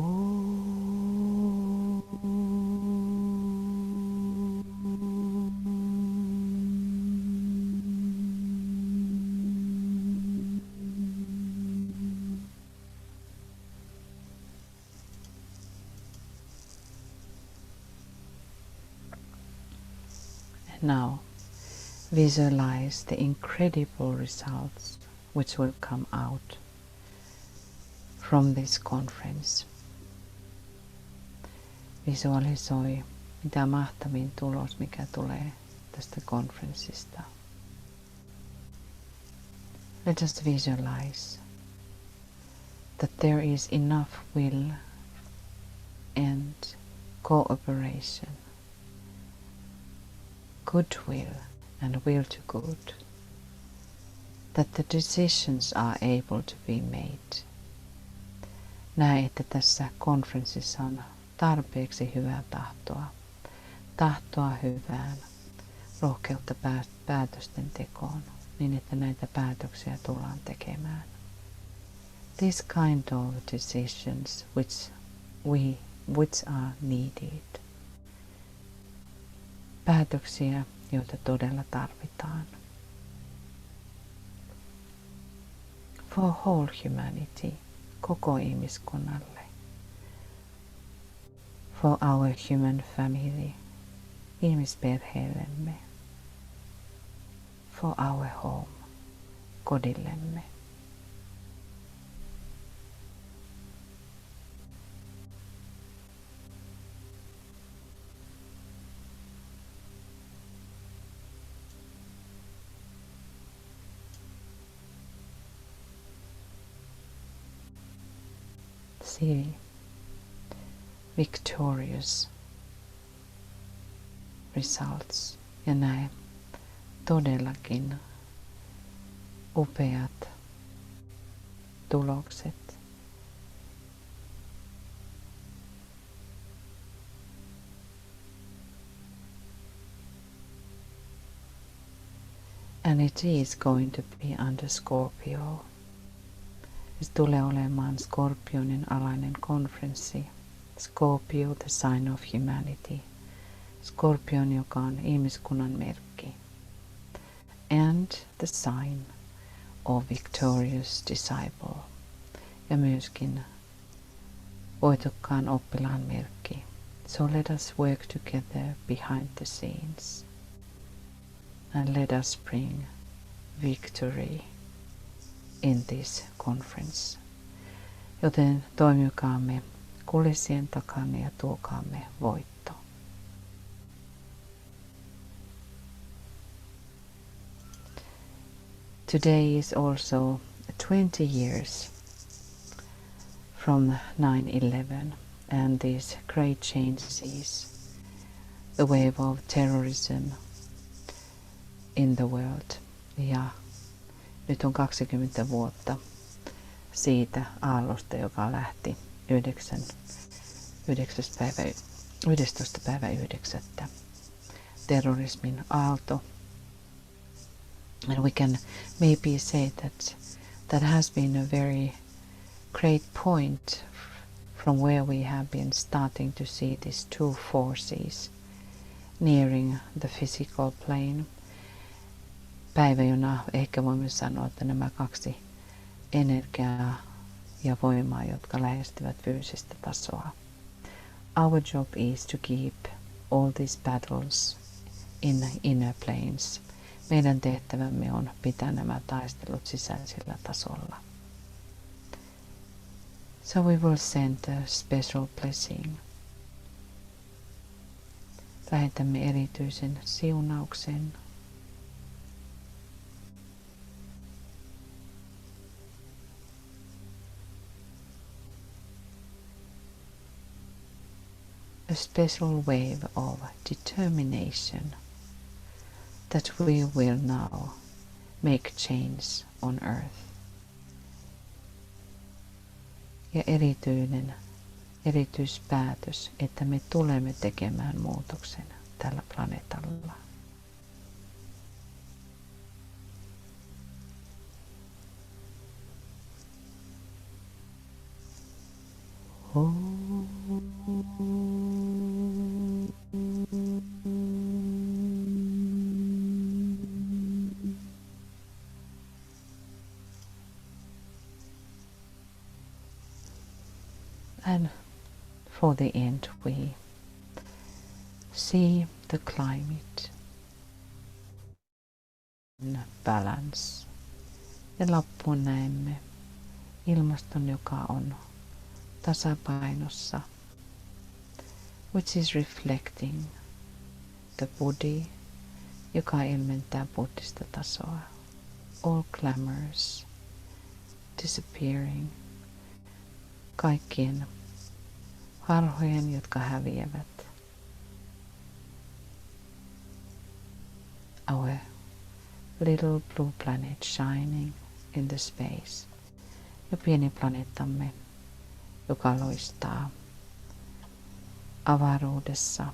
visualize the incredible results which will come out from this conference. Visualisoi, mitä mahtavin tulos, mikä tulee tästä konferenssista. Let us visualize that there is enough will and cooperation, goodwill and will to good, that the decisions are able to be made. Näe, että tässä konferenssissa on tarpeeksi hyvää tahtoa hyvään, rohkeutta päätösten tekoon, niin että näitä päätöksiä tullaan tekemään. These kind of decisions which are needed. Päätöksiä, joita todella tarvitaan. For whole humanity, koko ihmiskunnalle. For our human family, ihmisperheellemme. For our home, kodillemme. See victorious results ja näe todellakin upeat tulokset. And it is going to be under Scorpio. Se tulee olemaan Skorpionin alainen konferenssi. Scorpio, the sign of humanity. Skorpion, joka on ihmiskunnan merkki. And the sign of victorious disciple. Ja myöskin voitokkaan oppilaan merkki. So let us work together behind the scenes. And let us bring victory in this conference. Joten toimikaamme kulissien takana ja tuokaamme voitto. Today is also 20 years from 9/11 and these great changes, the wave of terrorism in the world. Ja nyt on 20 vuotta siitä aallosta, joka lähti 11.9. terrorismin aalto. And we can maybe say that that has been a very great point from where we have been starting to see these two forces nearing the physical plane. Päivä, jona ehkä voimme sanoa, että nämä kaksi energiaa ja voimaa, jotka lähestyvät fyysistä tasoa. Our job is to keep all these battles in inner planes. Meidän tehtävämme on pitää nämä taistelut sisäisellä tasolla. So we will send a special blessing. Lähetämme erityisen siunauksen. A special wave of determination that we will now make change on earth. Ja erityispäätös, että me tulemme tekemään muutoksen tällä planeetalla. And for the end, we see the climate in balance. Ja loppuun näemme ilmaston, joka on tasapainossa, which is reflecting the body, joka ilmentää buddhista tasoa. All glamours disappearing. Kaikkien harhojen, jotka häviävät. Our little blue planet shining in the space. Ja pieni planeettamme, joka loistaa avaruudessa.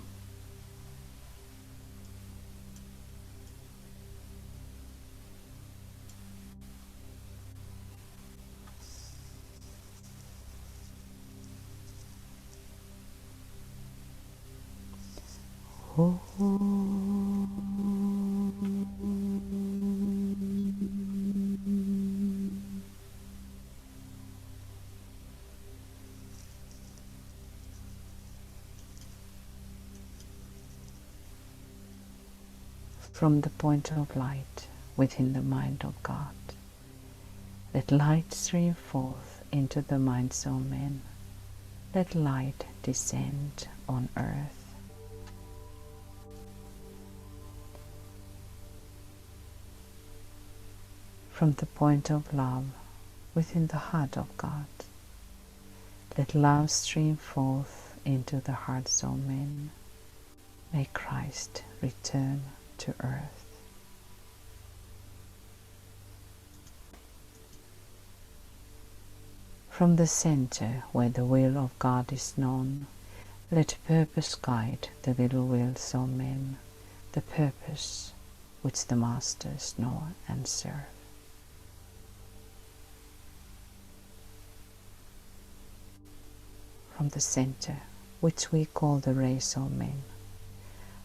From the point of light within the mind of God, let light stream forth into the minds of men. Let light descend on earth. From the point of love within the heart of God, let love stream forth into the hearts of men. May Christ return to earth. From the center where the will of God is known, let purpose guide the little wills of men, the purpose which the masters know and serve. From the center, which we call the race of men,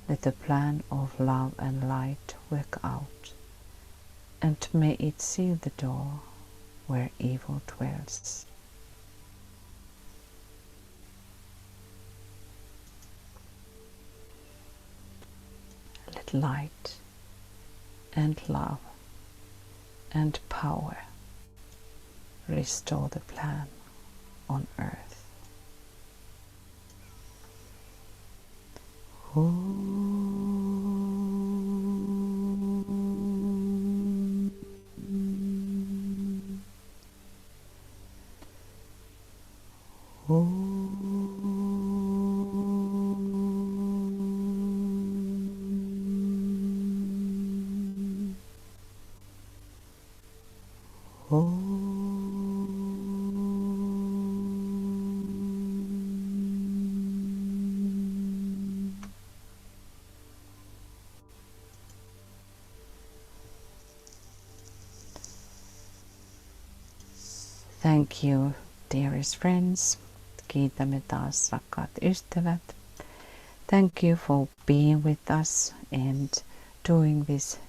let the plan of love and light work out, and may it seal the door where evil dwells. Let light and love and power restore the plan on earth. Thank you, dearest friends. Kiitämme taas, rakkaat ystävät. Thank you for being with us and doing this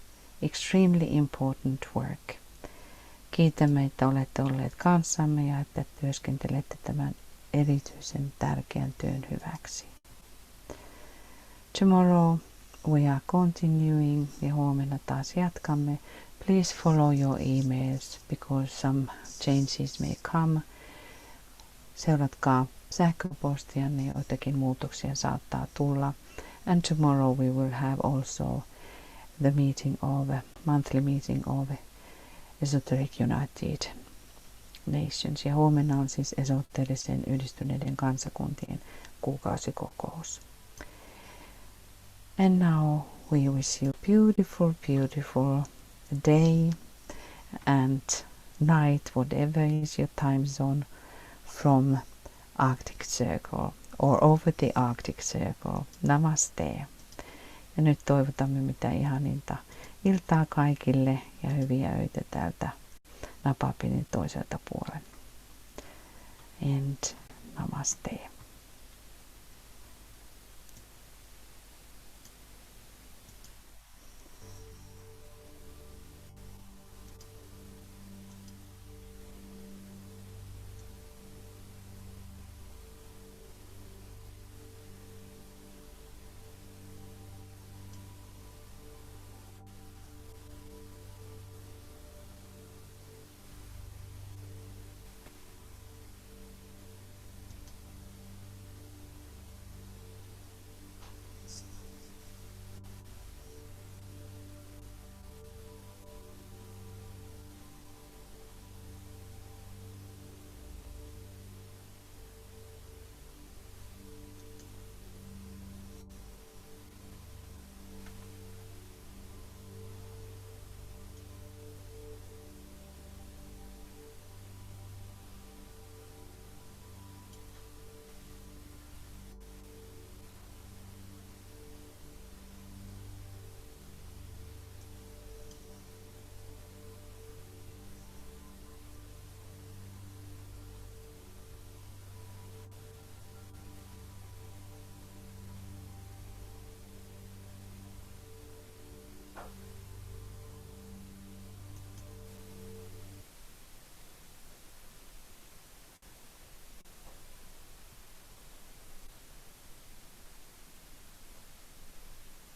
extremely important work. Kiitämme, että olette olleet kanssamme ja että työskentelette tämän erityisen tärkeän työn hyväksi. Tomorrow we are continuing ja huomenna taas jatkamme. Please follow your emails because some changes may come. Seuratkaa sähköpostianne, joitakin muutoksia saattaa tulla. And tomorrow we will have also the monthly meeting of Esoteric United Nations. Ja huomenna on siis esoterisen yhdistyneiden kansakuntien kuukausikokous. And now we wish you beautiful, beautiful day and night, whatever is your time zone, from Arctic Circle or over the Arctic Circle. Namaste. Ja nyt toivotamme mitä ihaninta iltaa kaikille ja hyviä öitä täältä napapinin toiselta puolen. And namaste. Namaste.